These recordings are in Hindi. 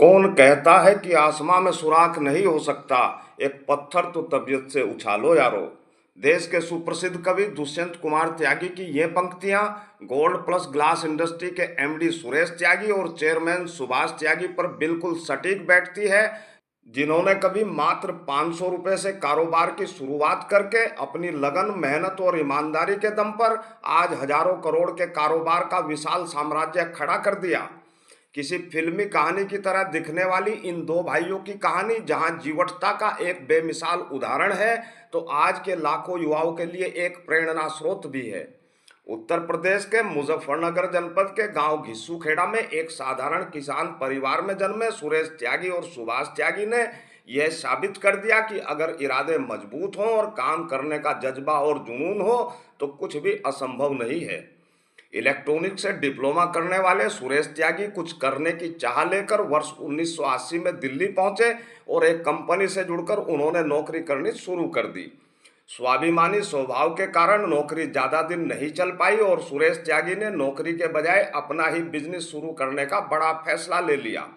कौन कहता है कि आसमां में सुराख नहीं हो सकता, एक पत्थर तो तबीयत से उछालो यारो। देश के सुप्रसिद्ध कवि दुष्यंत कुमार त्यागी की ये पंक्तियां गोल्ड प्लस ग्लास इंडस्ट्री के एमडी सुरेश त्यागी और चेयरमैन सुभाष त्यागी पर बिल्कुल सटीक बैठती है, जिन्होंने कभी मात्र 500 रुपए से कारोबार की शुरुआत करके अपनी लगन, मेहनत और ईमानदारी के दम पर आज हजारों करोड़ के कारोबार का विशाल साम्राज्य खड़ा कर दिया। किसी फिल्मी कहानी की तरह दिखने वाली इन दो भाइयों की कहानी जहां जीवटता का एक बेमिसाल उदाहरण है, तो आज के लाखों युवाओं के लिए एक प्रेरणा स्रोत भी है। उत्तर प्रदेश के मुजफ्फरनगर जनपद के गांव घिस्सूखेड़ा में एक साधारण किसान परिवार में जन्मे सुरेश त्यागी और सुभाष त्यागी ने यह साबित कर दिया कि अगर इरादे मजबूत हों और काम करने का जज्बा और जुनून हो तो कुछ भी असंभव नहीं है। इलेक्ट्रॉनिक से डिप्लोमा करने वाले सुरेश त्यागी कुछ करने की चाह लेकर वर्ष 1980 में दिल्ली पहुंचे और एक कंपनी से जुड़कर उन्होंने नौकरी करनी शुरू कर दी। स्वाभिमानी स्वभाव के कारण नौकरी ज़्यादा दिन नहीं चल पाई और सुरेश त्यागी ने नौकरी के बजाय अपना ही बिजनेस शुरू करने का बड़ा फैसला ले लिया।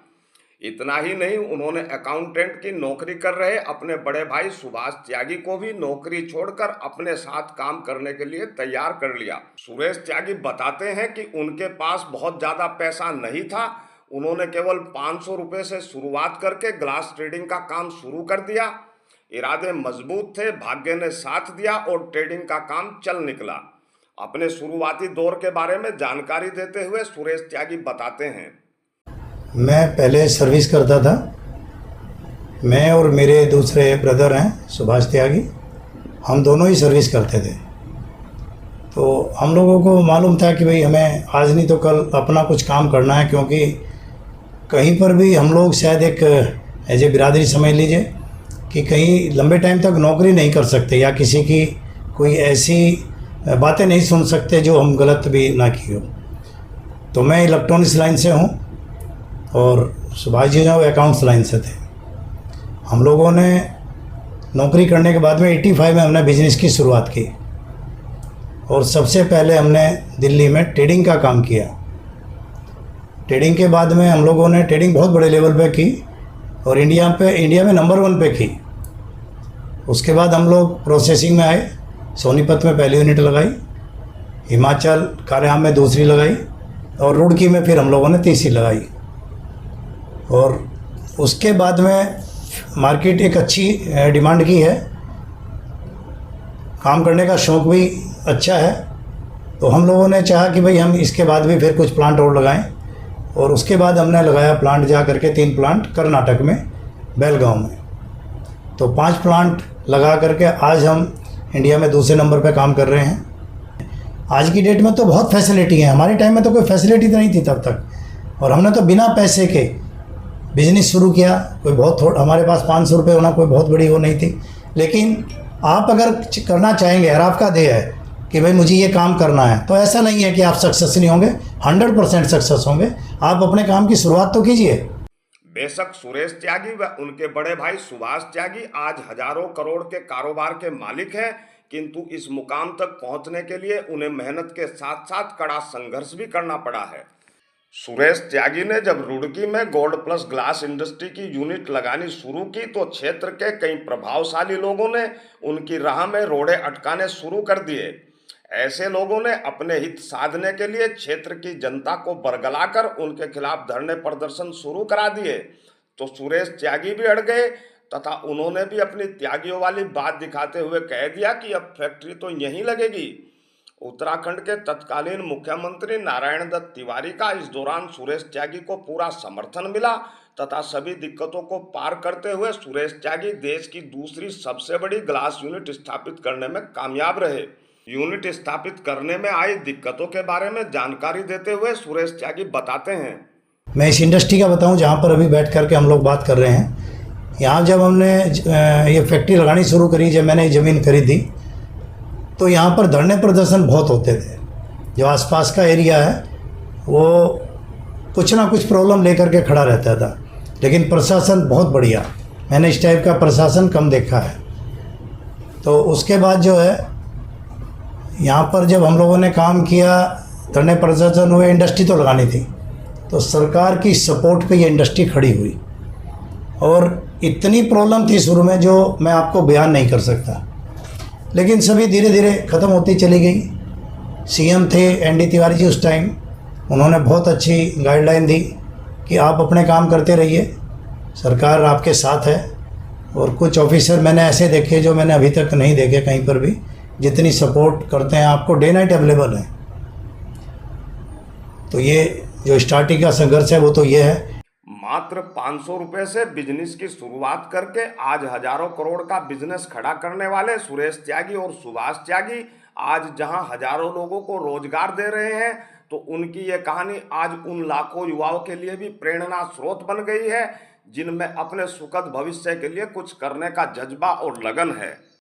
इतना ही नहीं, उन्होंने अकाउंटेंट की नौकरी कर रहे अपने बड़े भाई सुभाष त्यागी को भी नौकरी छोड़कर अपने साथ काम करने के लिए तैयार कर लिया। सुरेश त्यागी बताते हैं कि उनके पास बहुत ज़्यादा पैसा नहीं था। उन्होंने केवल 500 रुपये से शुरुआत करके ग्लास ट्रेडिंग का काम शुरू कर दिया। इरादे मजबूत थे, भाग्य ने साथ दिया और ट्रेडिंग का काम चल निकला। अपने शुरुआती दौर के बारे में जानकारी देते हुए सुरेश त्यागी बताते हैं, मैं पहले सर्विस करता था। मैं और मेरे दूसरे ब्रदर हैं सुभाष त्यागी, हम दोनों ही सर्विस करते थे। तो हम लोगों को मालूम था कि भाई हमें आज नहीं तो कल अपना कुछ काम करना है, क्योंकि कहीं पर भी हम लोग शायद एक एज ए बिरादरी समझ लीजिए कि कहीं लंबे टाइम तक नौकरी नहीं कर सकते या किसी की कोई ऐसी बातें नहीं सुन सकते जो हम गलत भी ना की हो। तो मैं इलेक्ट्रॉनिक्स लाइन से हूँ और सुभाष जी जो अकाउंट्स लाइन से थे। हम लोगों ने नौकरी करने के बाद में 85 में हमने बिजनेस की शुरुआत की और सबसे पहले हमने दिल्ली में ट्रेडिंग का काम किया। ट्रेडिंग के बाद में हम लोगों ने ट्रेडिंग बहुत बड़े लेवल पे की और इंडिया में नंबर 1 पे की। उसके बाद हम लोग प्रोसेसिंग में आए। सोनीपत में पहली यूनिट लगाई, हिमाचल कारेआम में दूसरी लगाई और रुड़की में फिर हम लोगों ने तीसरी लगाई। और उसके बाद में मार्केट एक अच्छी डिमांड की है, काम करने का शौक़ भी अच्छा है। तो हम लोगों ने चाहा कि भाई हम इसके बाद भी फिर कुछ प्लांट और लगाएं और उसके बाद हमने लगाया प्लांट जा करके 3 प्लांट कर्नाटक में बेलगांव में। तो 5 प्लांट लगा करके आज हम इंडिया में दूसरे नंबर पे काम कर रहे हैं। आज की डेट में तो बहुत फैसिलिटी है, हमारे टाइम में तो कोई फैसिलिटी तो नहीं थी तब तक, और हमने तो बिना पैसे के बिजनेस शुरू किया। कोई बहुत हमारे पास 500 रुपये होना कोई बहुत बड़ी वो नहीं थी। लेकिन आप अगर करना चाहेंगे और आपका ध्येय है कि भाई मुझे ये काम करना है, तो ऐसा नहीं है कि आप सक्सेस नहीं होंगे, 100% सक्सेस होंगे। आप अपने काम की शुरुआत तो कीजिए। बेशक सुरेश त्यागी व उनके बड़े भाई सुभाष त्यागी आज हजारों करोड़ के कारोबार के मालिक हैं, किंतु इस मुकाम तक पहुंचने के लिए उन्हें मेहनत के साथ साथ कड़ा संघर्ष भी करना पड़ा है। सुरेश त्यागी ने जब रुड़की में गोल्ड प्लस ग्लास इंडस्ट्री की यूनिट लगानी शुरू की तो क्षेत्र के कई प्रभावशाली लोगों ने उनकी राह में रोड़े अटकाने शुरू कर दिए। ऐसे लोगों ने अपने हित साधने के लिए क्षेत्र की जनता को बरगलाकर उनके खिलाफ धरने प्रदर्शन शुरू करा दिए। तो सुरेश त्यागी भी अड़ गए तथा उन्होंने भी अपनी त्यागियों वाली बात दिखाते हुए कह दिया कि अब फैक्ट्री तो यहीं लगेगी। उत्तराखंड के तत्कालीन मुख्यमंत्री नारायण दत्त तिवारी का इस दौरान सुरेश त्यागी को पूरा समर्थन मिला तथा सभी दिक्कतों को पार करते हुए सुरेश त्यागी देश की दूसरी सबसे बड़ी ग्लास यूनिट स्थापित करने में कामयाब रहे। यूनिट स्थापित करने में आई दिक्कतों के बारे में जानकारी देते हुए सुरेश त्यागी बताते हैं, मैं इस इंडस्ट्री का बताऊं जहां पर अभी बैठ करके हम लोग बात कर रहे हैं। यहां जब हमने ये फैक्ट्री लगानी शुरू करी, जब मैंने ज़मीन खरीदी, तो यहाँ पर धरने प्रदर्शन बहुत होते थे। जो आसपास का एरिया है वो कुछ ना कुछ प्रॉब्लम लेकर के खड़ा रहता था, लेकिन प्रशासन बहुत बढ़िया, मैंने इस टाइप का प्रशासन कम देखा है। तो उसके बाद जो है यहाँ पर जब हम लोगों ने काम किया, धरने प्रदर्शन हुए, इंडस्ट्री तो लगानी थी, तो सरकार की सपोर्ट पे ये इंडस्ट्री खड़ी हुई। और इतनी प्रॉब्लम थी शुरू में जो मैं आपको बयान नहीं कर सकता, लेकिन सभी धीरे धीरे ख़त्म होती चली गई। सीएम थे एनडी तिवारी जी उस टाइम, उन्होंने बहुत अच्छी गाइडलाइन दी कि आप अपने काम करते रहिए, सरकार आपके साथ है। और कुछ ऑफिसर मैंने ऐसे देखे जो मैंने अभी तक नहीं देखे कहीं पर भी, जितनी सपोर्ट करते हैं, आपको डे नाइट अवेलेबल है। तो ये जो स्टार्टिंग का संघर्ष है वो तो ये है। मात्र 500 रुपए से बिजनेस की शुरुआत करके आज हजारों करोड़ का बिजनेस खड़ा करने वाले सुरेश त्यागी और सुभाष त्यागी आज जहां हजारों लोगों को रोजगार दे रहे हैं, तो उनकी ये कहानी आज उन लाखों युवाओं के लिए भी प्रेरणा स्रोत बन गई है जिनमें अपने सुखद भविष्य के लिए कुछ करने का जज्बा और लगन है।